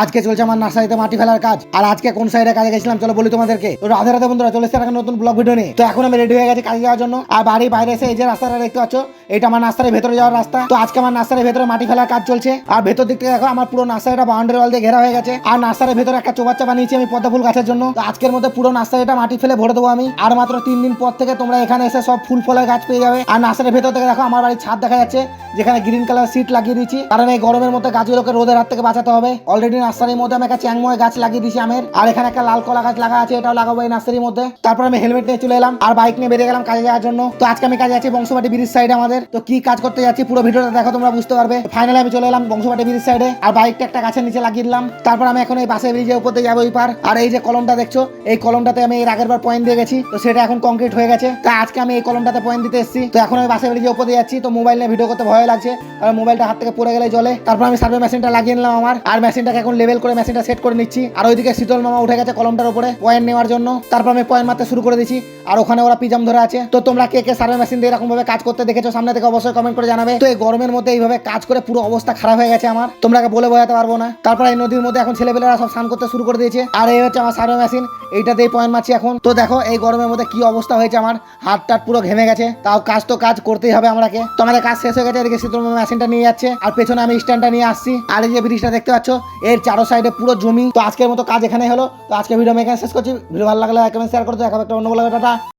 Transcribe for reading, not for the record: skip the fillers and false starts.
আজকে চলছে আমার নার্সারিতে মাটি ফেলার কাজ। আর আজকে কোন সাইডে কাজে গেছিলাম চলো বলি তোমাদেরকে। তো রাধে রাধে বন্ধুরা, চলে এসেছে একটা নতুন ব্লগ ভিডিও নিয়ে। তো এখন আমি রেডি হয়ে গেছি কাজে যাওয়ার জন্য। আর বাড়ির বাইরে এসে এই যে রাস্তাটা দেখতে পাচ্ছ, এটা আমার নার্সারির ভেতরে যাওয়ার রাস্তা। তো আজকে আমার নার্সারির ভেতরে মাটি ফেলার কাজ চলছে। আর ভেতর দিক থেকে দেখো আমার পুরো নার্সারিটা বাউন্ডারি ওয়াল দিয়ে ঘেরা হয়ে গেছে। আর নার্সারির ভেতরে একটা চৌবাচ্চা বানিয়েছি আমি পদ্ম ফুল গাছের জন্য। তো আজকের মধ্যে পুরো নার্সারিটা মাটি ফেলে ভরে দেবো আমি। আর মাত্র 3 দিন পর থেকে তোমরা এখানে এসে সব ফুল ফলের গাছ পেয়ে যাবে। আর নার্সারির ভেতর থেকে দেখো আমার বাড়ির ছাদ দেখা যাচ্ছে, যেখানে গ্রিন কালার সিট লাগিয়ে দিয়েছি, কারণ এই গরমের মধ্যে গাছগুলোকে রোদের হাত থেকে বাঁচাতে হবে। অলরেডি নার্সারির মধ্যে আমি একটা চ্যাংময় গাছ লাগিয়ে দিয়েছি আমের। আর এখানে একটা লাল কলা গাছ লাগা আছে, এটাও লাগাবো এই নার্সারির মধ্যে। তারপর আমি হেলমেট নিয়ে চলে এলাম আর বাইক নিয়ে বেরিয়ে গেলাম কাজে যাওয়ার জন্য। তো আজকে আমি কাজে যাচ্ছি বংশবাটি ব্রিজ সাইডে আমাদের। তো কি কাজ করতে যাচ্ছি পুরো ভিডিওটা দেখো, তোমরা বুঝতে পারবে। ফাইনালি আমি চলে এলাম বংশবাটি ব্রিজ সাইডে আর বাইকটা একটা গাছের নিচে লাগিয়ে দিলাম। তারপর আমি এখন এই বাসে ব্রিজের উপর দিয়ে যাবো ওই পার। আর এই যে কলমটা দেখছো, এই কলমটাতে আমি এর আগের বার পয়েন্ট দিয়ে গেছি, তো সেটা এখন কংক্রিট হয়ে গেছে। তো আজকে আমি এই কলমটাতে পয়েন্ট দিতে এসেছি। তো এখন আমি বাসে ব্রিজের উপর দিয়ে যাচ্ছি। তো মোবাইল নিয়ে ভিডিও করতে ভয় লাগছে, কারণ মোবাইলটা হাত থেকে পড়ে গেলে জলে। তারপর আমি সার্ভে মেশিনটা লাগিয়ে নিলাম আমার। আর মেশিনটাকে এখন লেভেল করে মেশিনটা সেট করে নিচ্ছি। আর ওইদিকে শীতল মামা উঠে গেছে কলমটার উপরে পয়েন্ট নেওয়ার জন্য। তারপর আমি পয়েন্ট মারতে শুরু করে দিচ্ছি। আর ওখানে ওরা পিজাম ধরে আছে। তো তোমরা কে কে সার্ভে মেশিন দিয়ে এরকম ভাবে কাজ করতে দেখেছো সামনে থেকে অবশ্যই কমেন্ট করে জানাবে। তো এই গরমের মধ্যে এইভাবে কাজ করে পুরো অবস্থা খারাপ হয়ে গেছে আমার, তোমরাকে বলে বোঝাতে পারবো না। তারপর এই নদীর মধ্যে এখন ছেলেপেলেরা সব স্নান করতে শুরু করে দিয়েছে। আর এই হচ্ছে আমার সার্ভে মেশিন, এইটাতেই পয়েন্ট মারছি এখন। তো দেখো এই গরমের মধ্যে কি অবস্থা হয়েছে আমার, হাত টাট পুরো ঘেমে গেছে। তাও কাজ তো কাজ করতেই হবে আমাকে। তো আমাদের কাজ শেষ হয়ে গেছে, এদিকে শীতল মামা মেশিনটা নিয়ে যাচ্ছে আর পেছনে আমি স্ট্যান্ডটা নিয়ে আসছি। আর এই যে ব্রিজটা দেখতে পাচ্ছ, এর চারো সাইডে পুরো জমি। তো আজকের মতো কাজ এখানে হলো। তো আজকে ভিডিও আমি এখানে শেষ করছি। ভিডিও ভালো লাগলে লাইক কমেন্ট শেয়ার করতে, দেখা হবে একটা অন্য ব্লগে। টাটা।